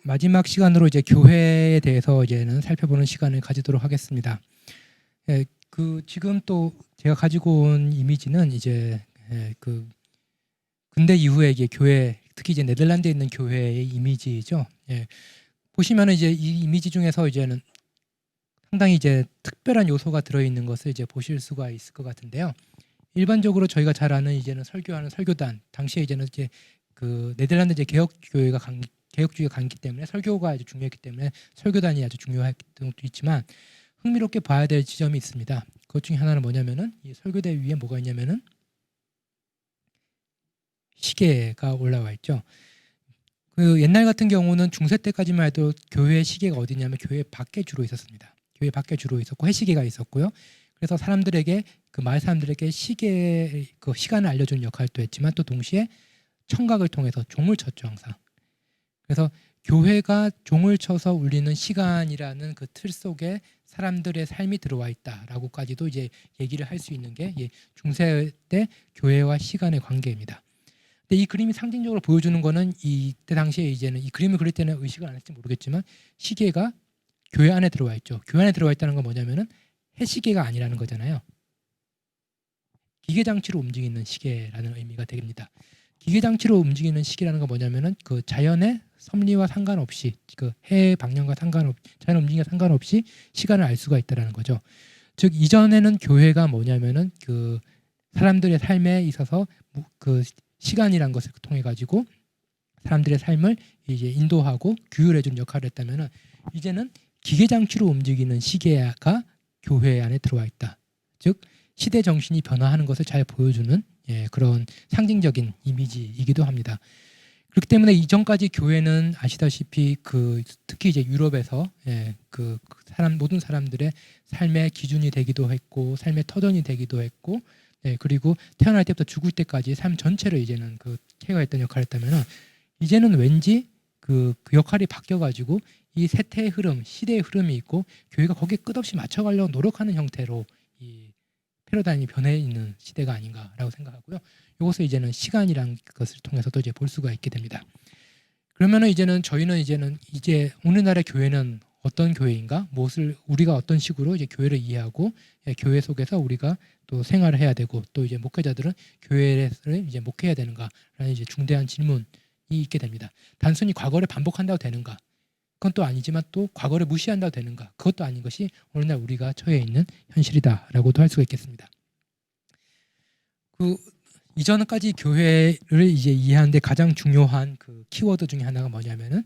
마지막 시간으로 이제 교회에 대해서 이제는 살펴보는 시간을 가지도록 하겠습니다. 지금 또 제가 가지고 온 이미지는 이제 그 근대 이후에 이제 교회, 특히 이제 네덜란드에 있는 교회의 이미지죠. 보시면은 이제 이 이미지 중에서 이제는 상당히 이제 특별한 요소가 들어있는 것을 이제 보실 수가 있을 것 같은데요. 일반적으로 저희가 잘 아는 이제는 설교하는 설교단, 당시에 이제는 이제 그 네덜란드 이제 개혁주의가 강기 때문에 설교가 아주 중요했기 때문에 설교단이 아주 중요했던 것도 있지만, 흥미롭게 봐야 될 지점이 있습니다. 그것 중에 하나는 뭐냐면은 이 설교대 위에 뭐가 있냐면은 시계가 올라와 있죠. 그 옛날 같은 경우는 중세 때까지만 해도 교회 시계가 어디냐면 교회 밖에 주로 있었습니다. 교회 밖에 주로 있었고 해시계가 있었고요. 그래서 사람들에게, 그 마을 사람들에게 시계 그 시간을 알려주는 역할도 했지만, 또 동시에 청각을 통해서 종을 쳤죠, 항상. 그래서 교회가 종을 쳐서 울리는 시간이라는 그 틀 속에 사람들의 삶이 들어와 있다라고까지도 이제 얘기를 할 수 있는 게 중세 때 교회와 시간의 관계입니다. 근데 이 그림이 상징적으로 보여주는 거는, 이때 당시에 이제는 이 그림을 그릴 때는 의식을 안 했을지 모르겠지만 시계가 교회 안에 들어와 있죠. 교회 안에 들어와 있다는 건 뭐냐면은 해시계가 아니라는 거잖아요. 기계 장치로 움직이는 시계라는 의미가 됩니다. 기계 장치로 움직이는 시계라는 건 뭐냐면은 그 자연의 섭리와 상관없이, 그 해 방향과 상관없이, 자연 움직임과 상관없이 시간을 알 수가 있다라는 거죠. 즉 이전에는 교회가 뭐냐면은 그 사람들의 삶에 있어서 그 시간이란 것을 통해 가지고 사람들의 삶을 이제 인도하고 규율해 주는 역할을 했다면은, 이제는 기계 장치로 움직이는 시계가 교회 안에 들어와 있다. 즉 시대 정신이 변화하는 것을 잘 보여주는 그런 상징적인 이미지이기도 합니다. 그렇기 때문에 이전까지 교회는 아시다시피 특히 이제 유럽에서 모든 사람들의 삶의 기준이 되기도 했고, 삶의 터전이 되기도 했고, 그리고 태어날 때부터 죽을 때까지 삶 전체를 이제는 케어했던 역할을 했다면은, 이제는 왠지 그 역할이 바뀌어가지고 이 세태의 흐름, 시대의 흐름이 있고 교회가 거기에 끝없이 맞춰가려고 노력하는 형태로 이 패러다임이 변해 있는 시대가 아닌가라고 생각하고요. 이것을 이제는 시간이란 것을 통해서도 이제 볼 수가 있게 됩니다. 그러면은 저희는 이제 오늘날의 교회는 어떤 교회인가? 우리가 어떤 식으로 이제 교회를 이해하고, 교회 속에서 우리가 또 생활을 해야 되고, 또 이제 목회자들은 교회를 이제 목회해야 되는가라는 이제 중대한 질문이 있게 됩니다. 단순히 과거를 반복한다고 되는가? 그건 또 아니지만, 또 과거를 무시한다고 되는가? 그것도 아닌 것이 오늘날 우리가 처해 있는 현실이다라고도 할 수가 있겠습니다. 이전까지 교회를 이제 이해하는데 가장 중요한 그 키워드 중에 하나가 뭐냐면은,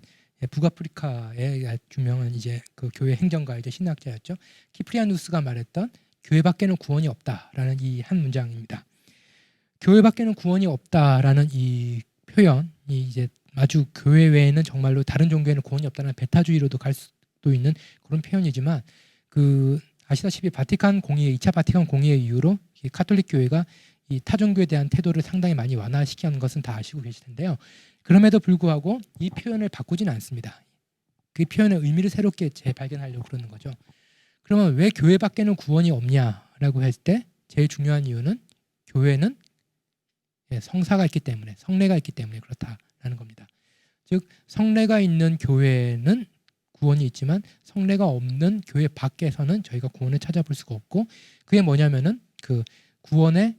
북아프리카의 유명한 이제 그 교회 행정가, 이제 신학자였죠. 키프리아누스가 말했던 교회밖에는 구원이 없다라는 이 한 문장입니다. 교회밖에는 구원이 없다라는 이 표현이 이제 아주 교회 외에는 정말로 다른 종교에는 구원이 없다는 배타주의로도 갈 수도 있는 그런 표현이지만, 아시다시피 2차 바티칸 공의회 이후로 이 카톨릭 교회가 이 타종교에 대한 태도를 상당히 많이 완화시킨 것은 다 아시고 계실 텐데요. 그럼에도 불구하고 이 표현을 바꾸지는 않습니다. 그 표현의 의미를 새롭게 재발견하려고 그러는 거죠. 그러면 왜 교회밖에는 구원이 없냐라고 했을 때 제일 중요한 이유는, 교회는 성사가 있기 때문에, 성례가 있기 때문에 그렇다라는 겁니다. 즉 성례가 있는 교회는 구원이 있지만 성례가 없는 교회 밖에서는 저희가 구원을 찾아볼 수가 없고, 그게 뭐냐면은 구원의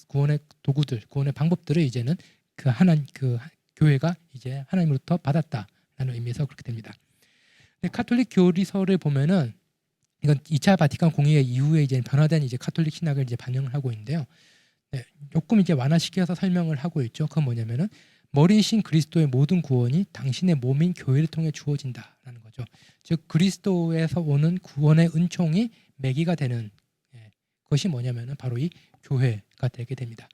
구원의 도구들, 구원의 방법들을 이제는 교회가 이제 하나님으로부터 받았다라는 의미에서 그렇게 됩니다. 근데 카톨릭 교리서를 보면은, 이건 2차 바티칸 공의회 이후에 이제 변화된 이제 카톨릭 신학을 이제 반영을 하고 있는데요. 조금 이제 완화시켜서 설명을 하고 있죠. 그건 뭐냐면은, 머리이신 그리스도의 모든 구원이 당신의 몸인 교회를 통해 주어진다라는 거죠. 즉 그리스도에서 오는 구원의 은총이 매기가 되는 것이 뭐냐면은 바로 이 교회가 되게 됩니다.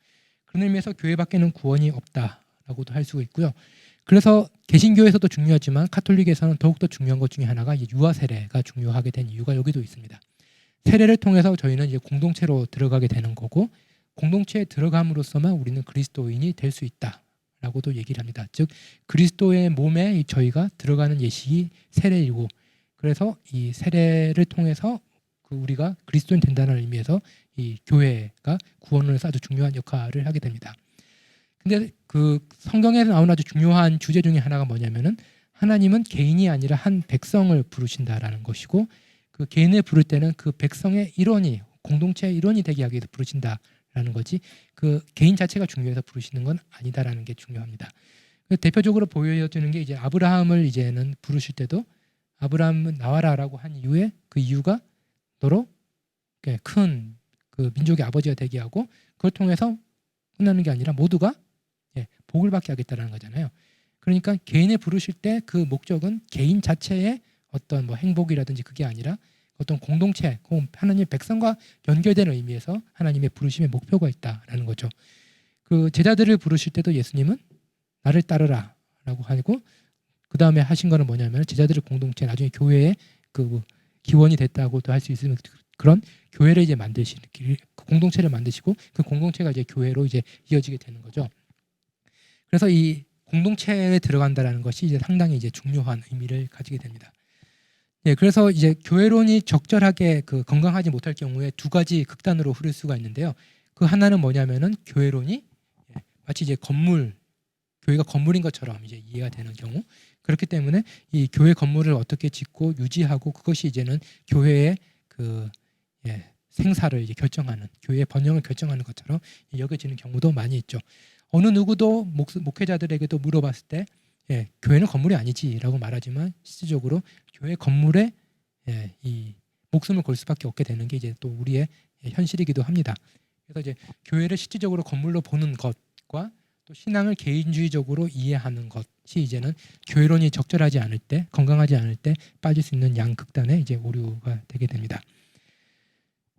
그런 의미에서 교회밖에는 구원이 없다라고도 할 수가 있고요. 그래서 개신교에서도 중요하지만 카톨릭에서는 더욱더 중요한 것 중에 하나가 유아 세례가 중요하게 된 이유가 여기도 있습니다. 세례를 통해서 저희는 이제 공동체로 들어가게 되는 거고, 공동체에 들어감으로써만 우리는 그리스도인이 될 수 있다라고도 얘기를 합니다. 즉 그리스도의 몸에 저희가 들어가는 예식이 세례이고, 그래서 이 세례를 통해서 우리가 그리스도인 된다는 의미에서 이 교회가 구원을 해서 아주 중요한 역할을 하게 됩니다. 근데 성경에 나오는 아주 중요한 주제 중에 하나가 뭐냐면은, 하나님은 개인이 아니라 한 백성을 부르신다라는 것이고 그 개인을 부를 때는 그 백성의 일원이 공동체의 일원이 되게 하기 위해서 부르신다라는 거지 그 개인 자체가 중요해서 부르시는 건 아니다라는 게 중요합니다. 대표적으로 보여지는 게 이제 아브라함을 이제는 부르실 때도 아브라함은 나와라라고 한 이후에 그 이유가 너로 큰 그 민족의 아버지가 되게 하고 그걸 통해서 끝나는 게 아니라 모두가 복을 받게 하겠다라는 거잖아요. 그러니까 개인을 부르실 때 그 목적은 개인 자체의 어떤 뭐 행복이라든지 그게 아니라 어떤 공동체, 하나님의 백성과 연결되는 의미에서 하나님의 부르심의 목표가 있다라는 거죠. 그 제자들을 부르실 때도 예수님은 나를 따르라라고 하고 그 다음에 하신 거는 뭐냐면 제자들의 공동체 나중에 교회의 그 기원이 됐다고도 할 수 있으면 그런 교회를 이제 만드시는 공동체를 만드시고 그 공동체가 이제 교회로 이제 이어지게 되는 거죠. 그래서 이 공동체에 들어간다라는 것이 이제 상당히 이제 중요한 의미를 가지게 됩니다. 그래서 이제 교회론이 적절하게 그 건강하지 못할 경우에 두 가지 극단으로 흐를 수가 있는데요. 그 하나는 뭐냐면은 교회론이 마치 이제 교회가 건물인 것처럼 이제 이해가 되는 경우 그렇기 때문에 이 교회 건물을 어떻게 짓고 유지하고 그것이 이제는 교회의 그 생사를 이제 결정하는 교회의 번영을 결정하는 것처럼 여겨지는 경우도 많이 있죠. 어느 누구도 목회자들에게도 물어봤을 때 교회는 건물이 아니지라고 말하지만 실질적으로 교회 건물에 이 목숨을 걸 수밖에 없게 되는 게 이제 또 우리의 현실이기도 합니다. 그래서 이제 교회를 실질적으로 건물로 보는 것과 또 신앙을 개인주의적으로 이해하는 것이 이제는 교회론이 적절하지 않을 때, 건강하지 않을 때 빠질 수 있는 양극단의 이제 오류가 되게 됩니다.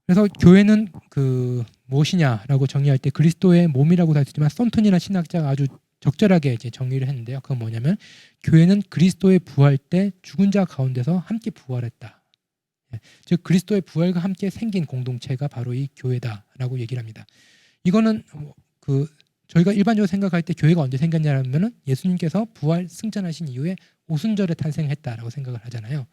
그래서 교회는 그 무엇이냐라고 정의할 때 그리스도의 몸이라고 할 수 있지만 썬턴이나 신학자가 아주 적절하게 이제 정의를 했는데요. 그건 뭐냐면 교회는 그리스도의 부활 때 죽은 자 가운데서 함께 부활했다. 즉 그리스도의 부활과 함께 생긴 공동체가 바로 이 교회다라고 얘기를 합니다. 이거는 그 저희가 일반적으로 생각할 때 교회가 언제 생겼냐면은 예수님께서 부활 승천하신 이후에 오순절에 탄생했다라고 생각을 하잖아요.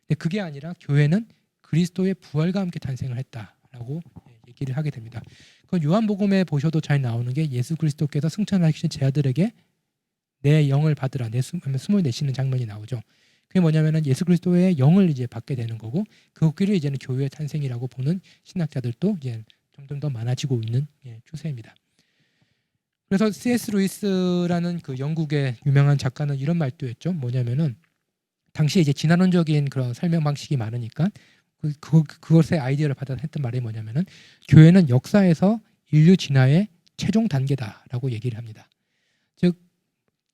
근데 그게 아니라 교회는 그리스도의 부활과 함께 탄생을 했다라고 얘기를 하게 됩니다. 그 요한복음에 보셔도 잘 나오는 게 예수 그리스도께서 승천하신 제 아들에게 내 영을 받으라 내 숨을 내쉬는 장면이 나오죠. 그게 뭐냐면은 예수 그리스도의 영을 이제 받게 되는 거고 그 길을 이제는 교회의 탄생이라고 보는 신학자들도 이제 점점 더 많아지고 있는 추세입니다. 그래서 C.S. 루이스라는 그 영국의 유명한 작가는 이런 말도 했죠. 뭐냐면은 당시에 이제 진화론적인 그런 설명 방식이 많으니까 그것의 아이디어를 받아서 했던 말이 뭐냐면은 교회는 역사에서 인류 진화의 최종 단계다라고 얘기를 합니다. 즉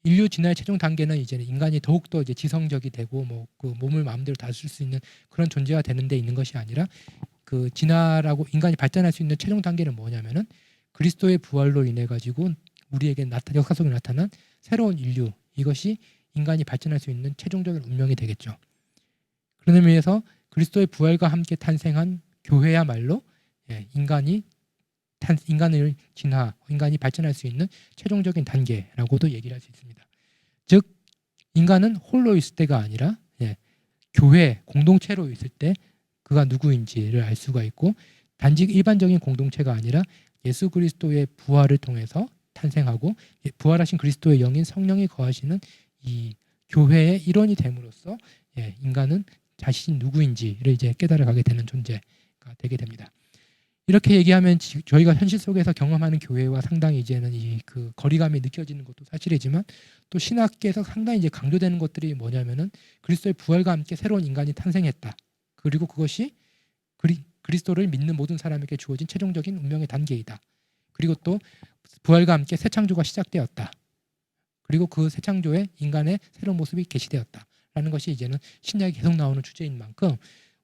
인류 진화의 최종 단계는 이제 인간이 더욱더 이제 지성적이 되고 뭐 그 몸을 마음대로 다룰 수 있는 그런 존재가 되는 데 있는 것이 아니라 그 진화라고 인간이 발전할 수 있는 최종 단계는 뭐냐면은 그리스도의 부활로 인해 가지고 우리에게 역사 속에 나타난 새로운 인류 이것이 인간이 발전할 수 있는 최종적인 운명이 되겠죠. 그런 의미에서 그리스도의 부활과 함께 탄생한 교회야말로 인간을 인간이 발전할 수 있는 최종적인 단계라고도 얘기를 할 수 있습니다. 즉 인간은 홀로 있을 때가 아니라 교회 공동체로 있을 때 그가 누구인지를 알 수가 있고 단지 일반적인 공동체가 아니라 예수 그리스도의 부활을 통해서 탄생하고 부활하신 그리스도의 영인 성령이 거하시는 이 교회의 일원이 됨으로써 인간은 자신이 누구인지를 이제 깨달아가게 되는 존재가 되게 됩니다. 이렇게 얘기하면 저희가 현실 속에서 경험하는 교회와 상당히 이제는 이 그 거리감이 느껴지는 것도 사실이지만 또 신학계에서 상당히 이제 강조되는 것들이 뭐냐면은 그리스도의 부활과 함께 새로운 인간이 탄생했다. 그리고 그것이 그리스도를 믿는 모든 사람에게 주어진 최종적인 운명의 단계이다. 그리고 또 부활과 함께 새 창조가 시작되었다. 그리고 그 새 창조에 인간의 새로운 모습이 계시되었다라는 것이 이제는 신약에 계속 나오는 주제인 만큼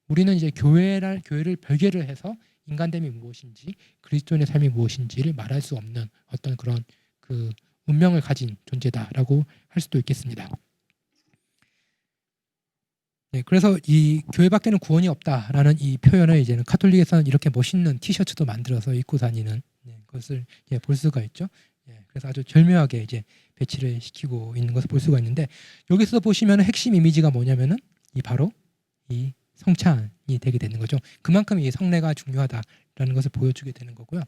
우리는 이제 교회를 별개를 해서 인간됨이 무엇인지 그리스도인의 삶이 무엇인지를 말할 수 없는 어떤 그런 그 운명을 가진 존재다라고 할 수도 있겠습니다. 그래서 이 교회밖에는 구원이 없다라는 이 표현을 이제는 카톨릭에서는 이렇게 멋있는 티셔츠도 만들어서 입고 다니는 것을 볼 수가 있죠. 그래서 아주 절묘하게 이제 배치를 시키고 있는 것을 볼 수가 있는데 여기서 보시면 핵심 이미지가 뭐냐면은 바로 이 성찬이 되게 되는 거죠. 그만큼 이 성례가 중요하다라는 것을 보여주게 되는 거고요.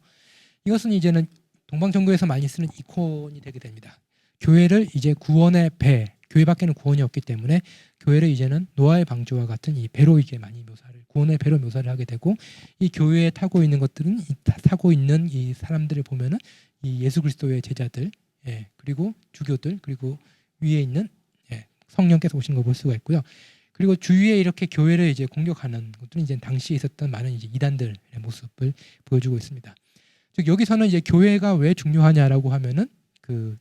이것은 이제는 동방정교에서 많이 쓰는 이콘이 되게 됩니다. 교회를 이제 구원의 배, 교회 밖에는 구원이 없기 때문에 교회를 이제는 노아의 방주와 같은 이 배로에게 많이 묘사를 구원의 배로 묘사를 하게 되고 이 교회에 타고 있는 것들은 타고 있는 이 사람들을 보면은 이 예수 그리스도의 제자들 그리고 주교들 그리고 위에 있는 성령께서 오신 거 볼 수가 있고요. 그리고 주위에 이렇게 교회를 이제 공격하는 것들은 이제 당시에 있었던 많은 이제 이단들의 모습을 보여주고 있습니다. 즉 여기서는 이제 교회가 왜 중요하냐라고 하면은 그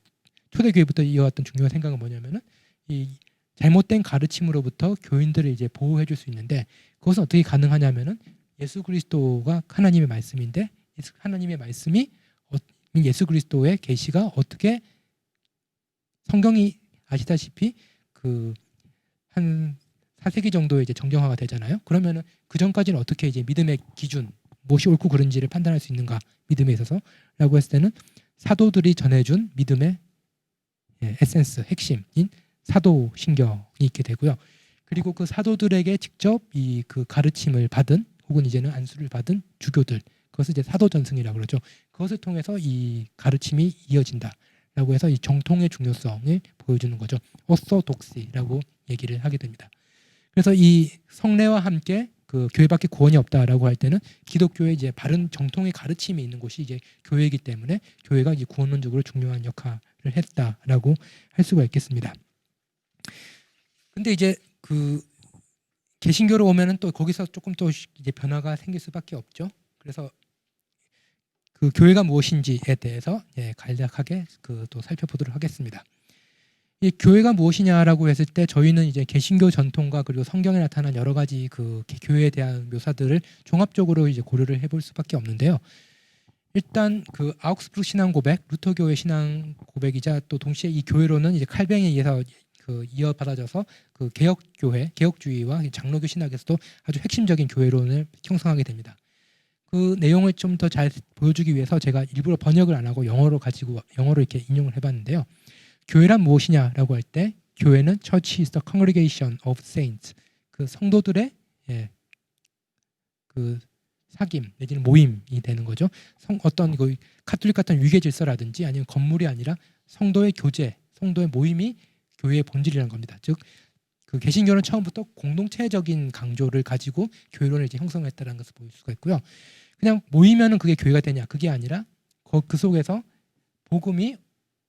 초대교회부터 이어왔던 중요한 생각은 뭐냐면은 이 잘못된 가르침으로부터 교인들을 이제 보호해줄 수 있는데 그것은 어떻게 가능하냐면은 예수 그리스도가 하나님의 말씀인데 하나님의 말씀이 예수 그리스도의 계시가 어떻게 성경이 아시다시피 그 한 4세기 정도에 이제 정경화가 되잖아요. 그러면은 그 전까지는 어떻게 이제 믿음의 기준 무엇이 옳고 그른지를 판단할 수 있는가 믿음에 있어서라고 했을 때는 사도들이 전해준 믿음의 에센스 핵심인 사도신경이 있게 되고요. 그리고 그 사도들에게 직접 이 그 가르침을 받은 혹은 이제는 안수를 받은 주교들 그것을 이제 사도전승이라고 그러죠. 그것을 통해서 이 가르침이 이어진다라고 해서 이 정통의 중요성을 보여주는 거죠. 오소독시라고 얘기를 하게 됩니다. 그래서 이 성례와 함께 그 교회밖에 구원이 없다라고 할 때는 기독교의 이제 바른 정통의 가르침이 있는 곳이 이제 교회이기 때문에 교회가 이제 구원론적으로 중요한 역할을 했다라고 할 수가 있겠습니다. 근데 이제 그 개신교로 오면은 또 거기서 조금 또 이제 변화가 생길 수밖에 없죠. 그래서 그 교회가 무엇인지에 대해서 간략하게 그 또 살펴보도록 하겠습니다. 이 교회가 무엇이냐라고 했을 때 저희는 이제 개신교 전통과 그리고 성경에 나타난 여러 가지 그 교회에 대한 묘사들을 종합적으로 이제 고려를 해볼 수밖에 없는데요. 일단 그 아우크스부르크 신앙 고백, 루터교의 신앙 고백이자 또 동시에 이 교회로는 이제 칼뱅에 의해서 그 이어받아져서 그 개혁교회, 개혁주의와 장로교 신학에서도 아주 핵심적인 교회론을 형성하게 됩니다. 그 내용을 좀 더 잘 보여주기 위해서 제가 일부러 번역을 안 하고 영어로 이렇게 인용을 해봤는데요. 교회란 무엇이냐라고 할 때 교회는 Church is the congregation of saints. 그 성도들의 그 사귐 내지는 모임이 되는 거죠. 어떤 그 카톨릭 같은 위계 질서라든지 아니면 건물이 아니라 성도의 교제, 성도의 모임이 교회의 본질이라는 겁니다. 즉 그 개신교는 처음부터 공동체적인 강조를 가지고 교회론을 이제 형성했다는 것을 볼 수가 있고요. 그냥 모이면은 그게 교회가 되냐? 그게 아니라 그 속에서 복음이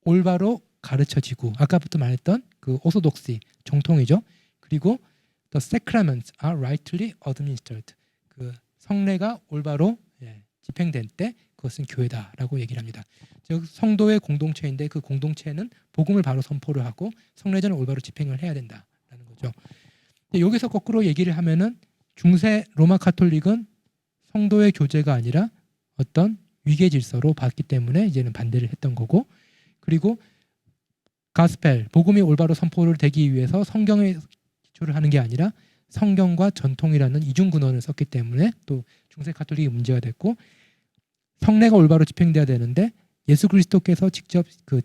올바로 가르쳐지고 아까부터 말했던 그 오소독시 정통이죠. 그리고 the sacraments are rightly administered. 그 성례가 올바로 집행된 때 그것은 교회다라고 얘기를 합니다. 즉 성도의 공동체인데 그 공동체는 복음을 바로 선포를 하고 성례전을 올바로 집행을 해야 된다라는 거죠. 여기서 거꾸로 얘기를 하면은 중세 로마 카톨릭은 성도의 교제가 아니라 어떤 위계 질서로 봤기 때문에 이제는 반대를 했던 거고 그리고 가스펠 복음이 올바로 선포를 되기 위해서 성경에 기초를 하는 게 아니라 성경과 전통이라는 이중 근원을 썼기 때문에 또 중세 카톨릭이 문제가 됐고 성례가 올바로 집행돼야 되는데 예수 그리스도께서 직접 그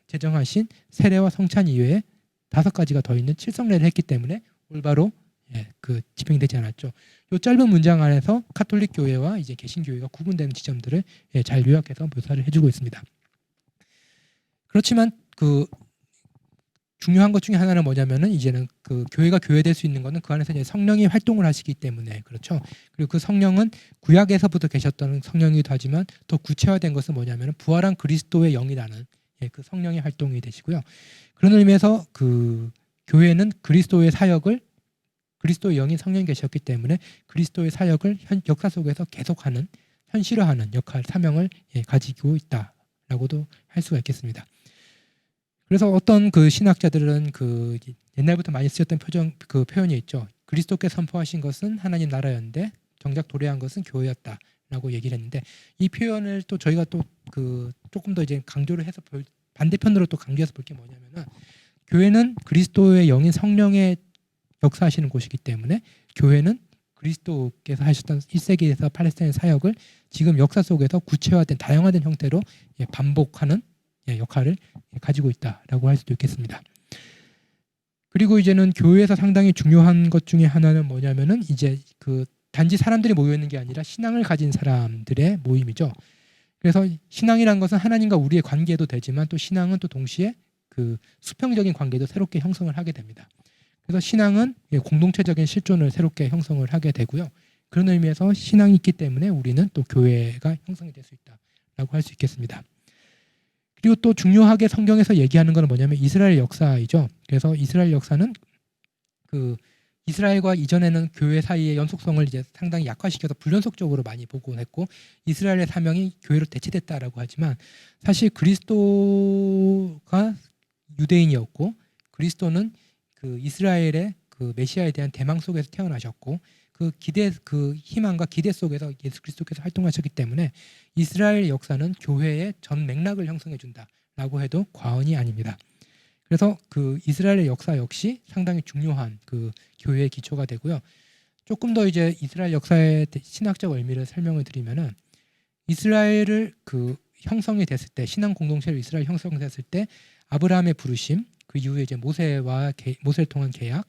제정하신 세례와 성찬 이외에 5가지가 더 있는 칠성례를 했기 때문에 올바로 그 집행되지 않았죠. 이 짧은 문장 안에서 카톨릭 교회와 이제 개신교회가 구분되는 지점들을 잘 요약해서 묘사를 해주고 있습니다. 그렇지만 그 중요한 것 중에 하나는 뭐냐면은 이제는 그 교회가 교회될 수 있는 거는 그 안에서 이제 성령이 활동을 하시기 때문에 그렇죠. 그리고 그 성령은 구약에서부터 계셨던 성령이기도 하지만 더 구체화된 것은 뭐냐면은 부활한 그리스도의 영이라는 그 성령의 활동이 되시고요. 그런 의미에서 그 교회는 그리스도의 사역을 그리스도의 영인 성령이 계셨기 때문에 그리스도의 사역을 역사 속에서 계속하는 현실화하는 역할 사명을 가지고 있다라고도 할 수가 있겠습니다. 그래서 어떤 그 신학자들은 그 옛날부터 많이 쓰였던 그 표현이 있죠. 그리스도께서 선포하신 것은 하나님 나라였는데 정작 도래한 것은 교회였다라고 얘기를 했는데 이 표현을 또 저희가 또 그 조금 더 이제 강조를 해서 반대편으로 또 강조해서 볼 게 뭐냐면은 교회는 그리스도의 영인 성령의 역사하시는 곳이기 때문에 교회는 그리스도께서 하셨던 1세기에서 팔레스타인 사역을 지금 역사 속에서 구체화된 다양화된 형태로 반복하는 역할을 가지고 있다라고 할 수도 있겠습니다. 그리고 이제는 교회에서 상당히 중요한 것 중에 하나는 뭐냐면은 이제 그 단지 사람들이 모여 있는 게 아니라 신앙을 가진 사람들의 모임이죠. 그래서 신앙이란 것은 하나님과 우리의 관계도 되지만 또 신앙은 또 동시에 그 수평적인 관계도 새롭게 형성을 하게 됩니다. 그래서 신앙은 공동체적인 실존을 새롭게 형성을 하게 되고요. 그런 의미에서 신앙이 있기 때문에 우리는 또 교회가 형성이 될 수 있다라고 할 수 있겠습니다. 그리고 또 중요하게 성경에서 얘기하는 건 뭐냐면 이스라엘 역사이죠. 그래서 이스라엘 역사는 그 이스라엘과 이전에는 교회 사이의 연속성을 이제 상당히 약화시켜서 불연속적으로 많이 보곤 했고 이스라엘의 사명이 교회로 대체됐다라고 하지만 사실 그리스도가 유대인이었고 그리스도는 그 이스라엘의 그 메시아에 대한 대망 속에서 태어나셨고 그 기대 그 희망과 기대 속에서 예수 그리스도께서 활동하셨기 때문에 이스라엘 역사는 교회의 전 맥락을 형성해 준다라고 해도 과언이 아닙니다. 그래서 그 이스라엘의 역사 역시 상당히 중요한 그 교회의 기초가 되고요. 조금 더 이제 이스라엘 역사의 신학적 의미를 설명을 드리면은 이스라엘을 그 형성이 됐을 때 신앙 공동체로 이스라엘 형성됐을 때 아브라함의 부르심 그 이후에 이제 모세를 통한 계약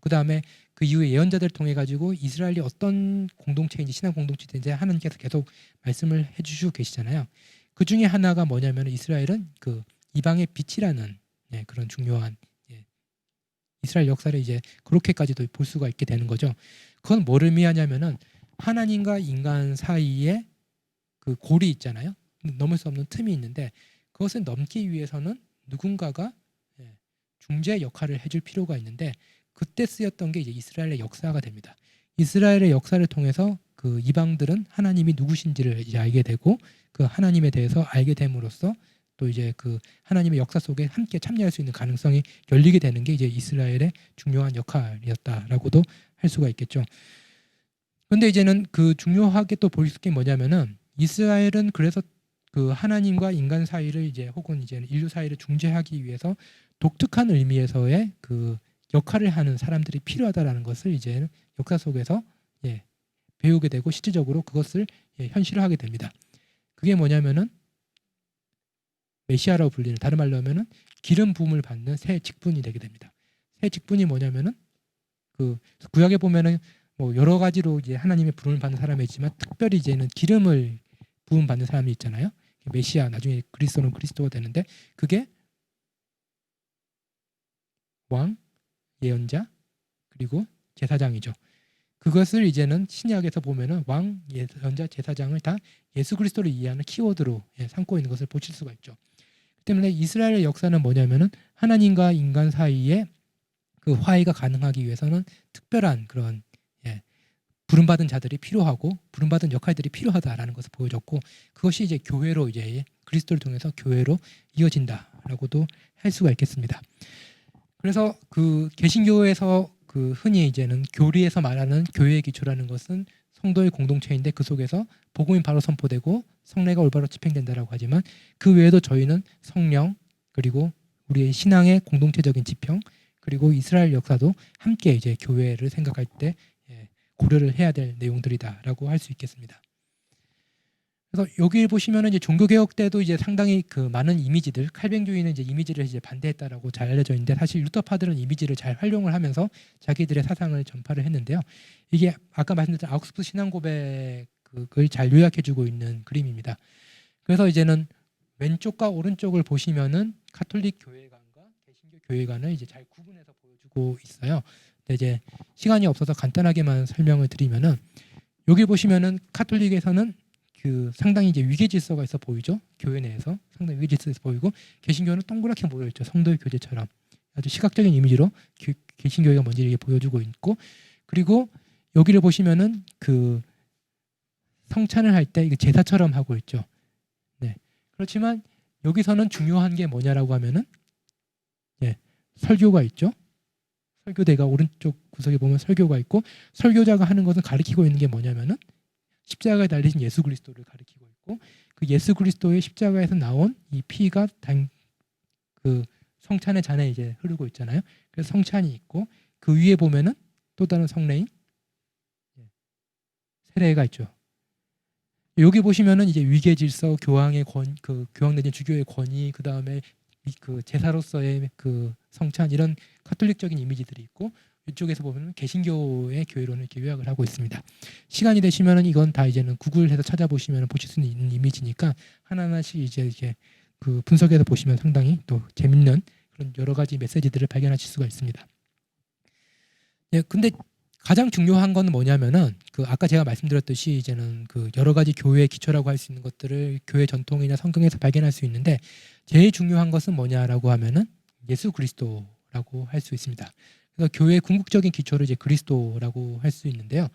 그 다음에 그 이후에 예언자들을 통해 가지고 이스라엘이 어떤 공동체인지 신앙 공동체인지 하나님께서 계속 말씀을 해주시고 계시잖아요. 그 중에 하나가 뭐냐면 이스라엘은 그 이방의 빛이라는 그런 중요한 이스라엘 역사를 이제 그렇게까지도 볼 수가 있게 되는 거죠. 그건 뭐를 의미하냐면은 하나님과 인간 사이에 그 골이 있잖아요. 넘을 수 없는 틈이 있는데 그것을 넘기 위해서는 누군가가 중재 역할을 해줄 필요가 있는데 그때 쓰였던 게 이제 이스라엘의 역사가 됩니다. 이스라엘의 역사를 통해서 그 이방들은 하나님이 누구신지를 이제 알게 되고 그 하나님에 대해서 알게 됨으로써 또 이제 그 하나님의 역사 속에 함께 참여할 수 있는 가능성이 열리게 되는 게 이제 이스라엘의 중요한 역할이었다라고도 할 수가 있겠죠. 그런데 이제는 그 중요하게 또 볼 수 있게 뭐냐면은 이스라엘은 그래서 그 하나님과 인간 사이를 이제 혹은 이제 인류 사이를 중재하기 위해서 독특한 의미에서의 그 역할을 하는 사람들이 필요하다라는 것을 이제 역사 속에서 배우게 되고 실질적으로 그것을 현실화하게 됩니다. 그게 뭐냐면은 메시아라고 불리는 다른 말로 하면은 기름 부음을 받는 새 직분이 되게 됩니다. 새 직분이 뭐냐면은 그 구약에 보면은 뭐 여러 가지로 이제 하나님의 부름을 받는 사람이 있지만 특별히 이제는 기름을 부음 받는 사람이 있잖아요. 메시아 나중에 그리스도는 그리스도가 되는데 그게 왕, 예언자 그리고 제사장이죠. 그것을 이제는 신약에서 보면은 왕, 예언자, 제사장을 다 예수 그리스도를 이해하는 키워드로 삼고 있는 것을 보실 수가 있죠. 그 때문에 이스라엘의 역사는 뭐냐면은 하나님과 인간 사이에 그 화해가 가능하기 위해서는 특별한 그런 부름받은 자들이 필요하고 부름받은 역할들이 필요하다라는 것을 보여줬고 그것이 이제 교회로 이제 그리스도를 통해서 교회로 이어진다라고도 할 수가 있겠습니다. 그래서 그 개신교에서 그 흔히 이제는 교리에서 말하는 교회의 기초라는 것은 성도의 공동체인데 그 속에서 복음이 바로 선포되고 성례가 올바로 집행된다라고 하지만 그 외에도 저희는 성령 그리고 우리의 신앙의 공동체적인 지평 그리고 이스라엘 역사도 함께 이제 교회를 생각할 때 고려를 해야 될 내용들이다라고 할 수 있겠습니다. 그래서 여기 보시면은 이제 종교개혁 때도 이제 상당히 그 많은 이미지들 칼뱅주의는 이제 이미지를 이제 반대했다라고 잘 알려져 있는데 사실 루터파들은 이미지를 잘 활용을 하면서 자기들의 사상을 전파를 했는데요. 이게 아까 말씀드린 아우크스부르 신앙 고백을 잘 요약해주고 있는 그림입니다. 그래서 이제는 왼쪽과 오른쪽을 보시면은 카톨릭 교회관과 개신교 교회관을 이제 잘 구분해서 보여주고 있어요. 근데 이제 시간이 없어서 간단하게만 설명을 드리면은 여기 보시면은 카톨릭에서는 그 상당히 이제 위계 질서가 있어 보이죠. 교회 내에서 상당히 위계 질서가 있어 보이고 개신교는 동그랗게 모여 있죠. 성도의 교제처럼 아주 시각적인 이미지로 개신교회가 뭔지 이렇게 보여주고 있고 그리고 여기를 보시면은 그 성찬을 할 때 제사처럼 하고 있죠. 네. 그렇지만 여기서는 중요한 게 뭐냐라고 하면은 설교가 있죠. 설교대가 오른쪽 구석에 보면 설교가 있고 설교자가 하는 것은 가리키고 있는 게 뭐냐면은 십자가에 달리신 예수 그리스도를 가리키고 있고 그 예수 그리스도의 십자가에서 나온 이 피가 그 성찬의 잔에 이제 흐르고 있잖아요. 그래서 성찬이 있고 그 위에 보면은 또 다른 성례인 세례가 있죠. 여기 보시면은 이제 위계 질서, 교황의 교황 내지 주교의 권위, 그 다음에 그 제사로서의 그 성찬 이런 카톨릭적인 이미지들이 있고 이쪽에서 보면 개신교의 교회론을 이렇게 요약을 하고 있습니다. 시간이 되시면은 이건 다 이제는 구글해서 찾아보시면 보실 수 있는 이미지니까 하나하나씩 이제 그 분석해서 보시면 상당히 또 재밌는 그런 여러 가지 메시지들을 발견하실 수가 있습니다. 예, 근데 가장 중요한 건 뭐냐면은 그 아까 제가 말씀드렸듯이 이제는 그 여러 가지 교회의 기초라고 할 수 있는 것들을 교회 전통이나 성경에서 발견할 수 있는데 제일 중요한 것은 뭐냐라고 하면은 예수 그리스도라고 할 수 있습니다. 그래서 교회의 궁극적인 기초를 이제 그리스도라고 할 수 있는데요.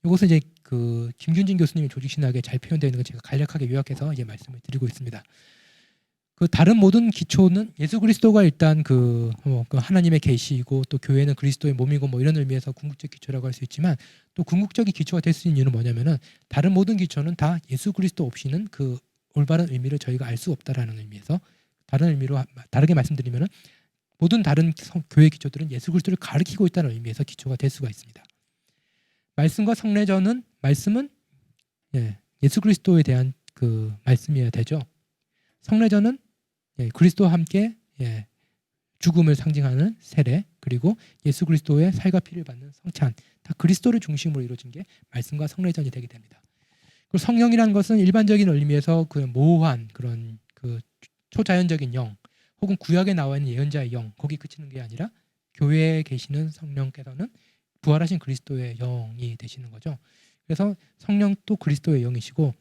이것은 이제 그 김균진 교수님이 조직신학에 잘 표현되어 있는 걸 제가 간략하게 요약해서 이제 말씀을 드리고 있습니다. 그 다른 모든 기초는 예수 그리스도가 일단 그 하나님의 계시이고 또 교회는 그리스도의 몸이고 뭐 이런 의미에서 궁극적 기초라고 할 수 있지만 또 궁극적인 기초가 될 수 있는 이유는 뭐냐면은 다른 모든 기초는 다 예수 그리스도 없이는 그 올바른 의미를 저희가 알 수 없다라는 의미에서 다른 의미로 다르게 말씀드리면은 모든 다른 교회 기초들은 예수 그리스도를 가리키고 있다는 의미에서 기초가 될 수가 있습니다. 말씀과 성례전은 말씀은 예수 그리스도에 대한 그 말씀이어야 되죠. 성례전은 그리스도와 함께 죽음을 상징하는 세례 그리고 예수 그리스도의 살과 피를 받는 성찬 다 그리스도를 중심으로 이루어진 게 말씀과 성례전이 되게 됩니다. 그리고 성령이라는 것은 일반적인 의미에서 그 모호한 그런 그 초자연적인 영 혹은 구약에 나와 있는 예언자의 영 거기 그치는 게 아니라 교회에 계시는 성령께서는 부활하신 그리스도의 영이 되시는 거죠. 그래서 성령도 그리스도의 영이시고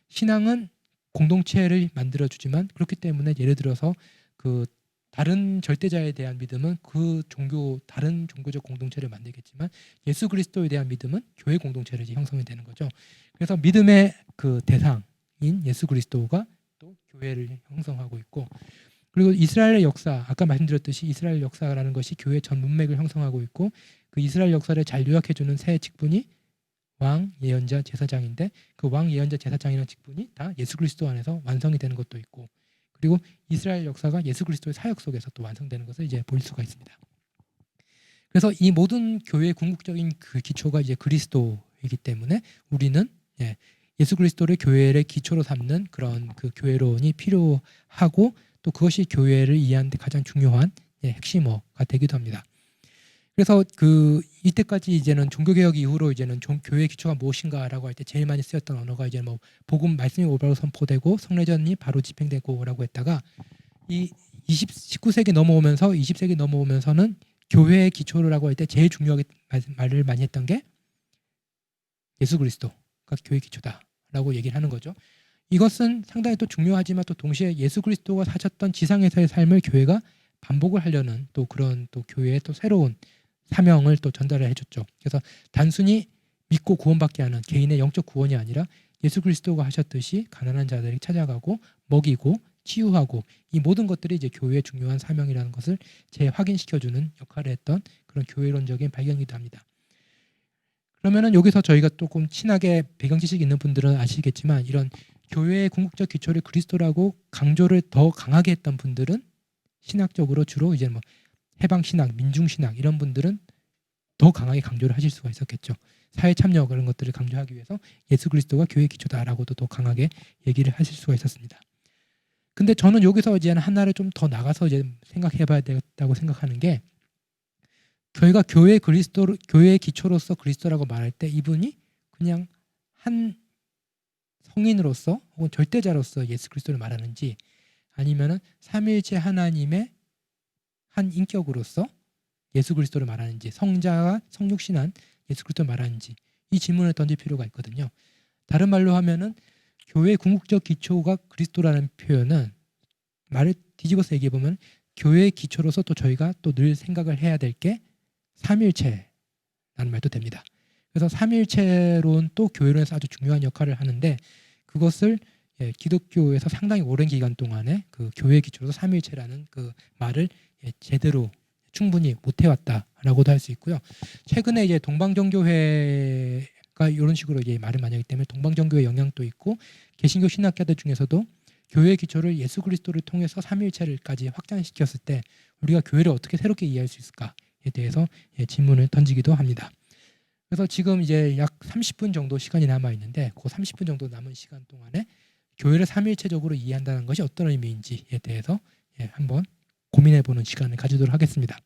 신앙은 공동체를 만들어주지만 그렇기 때문에 예를 들어서 그 다른 절대자에 대한 믿음은 그 종교 다른 종교적 공동체를 만들겠지만 예수 그리스도에 대한 믿음은 교회 공동체를 이제 형성이 되는 거죠. 그래서 믿음의 그 대상인 예수 그리스도가 또 교회를 형성하고 있고 그리고 이스라엘의 역사 아까 말씀드렸듯이 이스라엘 역사라는 것이 교회 전 문맥을 형성하고 있고 그 이스라엘 역사를 잘 요약해주는 세 직분이 왕, 예언자, 제사장인데 그 왕, 예언자, 제사장이라는 직분이 다 예수 그리스도 안에서 완성이 되는 것도 있고 그리고 이스라엘 역사가 예수 그리스도의 사역 속에서 또 완성되는 것을 이제 볼 수가 있습니다. 그래서 이 모든 교회의 궁극적인 그 기초가 이제 그리스도이기 때문에 우리는 예수 그리스도를 교회의 기초로 삼는 그런 그 교회론이 필요하고 또 그것이 교회를 이해하는 데 가장 중요한 핵심어가 되기도 합니다. 그래서 그 이때까지 이제는 종교개혁 이후로 이제는 교회의 기초가 무엇인가라고 할 때 제일 많이 쓰였던 언어가 이제 뭐 복음 말씀이 올바로 선포되고 성례전이 바로 집행되고라고 했다가 이 19세기 넘어오면서 20세기 넘어오면서는 교회의 기초라고 할 때 제일 중요하게 말을 많이 했던 게 예수 그리스도가 교회의 기초다라고 얘기를 하는 거죠. 이것은 상당히 또 중요하지만 또 동시에 예수 그리스도가 사셨던 지상에서의 삶을 교회가 반복을 하려는 또 그런 또 교회의 또 새로운 사명을 또 전달을 해줬죠. 그래서 단순히 믿고 구원받게 하는 개인의 영적 구원이 아니라 예수 그리스도가 하셨듯이 가난한 자들이 찾아가고 먹이고 치유하고 이 모든 것들이 이제 교회의 중요한 사명이라는 것을 재확인시켜주는 역할을 했던 그런 교회론적인 발견이기도 합니다. 그러면은 여기서 저희가 조금 친하게 배경 지식이 있는 분들은 아시겠지만 이런 교회의 궁극적 기초를 그리스도라고 강조를 더 강하게 했던 분들은 신학적으로 주로 이제 뭐 해방 신학, 민중 신학 이런 분들은 더 강하게 강조를 하실 수가 있었겠죠. 사회 참여 그런 것들을 강조하기 위해서 예수 그리스도가 교회의 기초다라고도 더 강하게 얘기를 하실 수가 있었습니다. 근데 저는 여기서 이제 하나를 좀 더 나가서 이제 생각해봐야 되겠다고 생각하는 게 저희가 교회의 기초로서 그리스도라고 말할 때 이분이 그냥 한 성인으로서 혹은 절대자로서 예수 그리스도를 말하는지 아니면은 삼위일체 하나님의 한 인격으로서 예수 그리스도를 말하는지 성자와 성육신한 예수 그리스도를 말하는지 이 질문을 던질 필요가 있거든요. 다른 말로 하면은 교회의 궁극적 기초가 그리스도라는 표현은 말을 뒤집어서 얘기해 보면 교회의 기초로서 또 저희가 또 늘 생각을 해야 될 게 삼위일체라는 말도 됩니다. 그래서 삼위일체론 또 교회론에서 아주 중요한 역할을 하는데 그것을 기독교에서 상당히 오랜 기간 동안에 그 교회의 기초로서 삼위일체라는 그 말을 제대로 충분히 못 해왔다라고도 할 수 있고요. 최근에 이제 동방정교회가 이런 식으로 이제 말을 많이 하기 때문에 동방정교회 영향도 있고 개신교 신학자들 중에서도 교회의 기초를 예수 그리스도를 통해서 삼위일체를까지 확장시켰을 때 우리가 교회를 어떻게 새롭게 이해할 수 있을까에 대해서 질문을 던지기도 합니다. 그래서 지금 이제 약 30분 정도 시간이 남아 있는데 그 30분 정도 남은 시간 동안에 교회를 삼위일체적으로 이해한다는 것이 어떤 의미인지에 대해서 한번 고민해보는 시간을 가지도록 하겠습니다.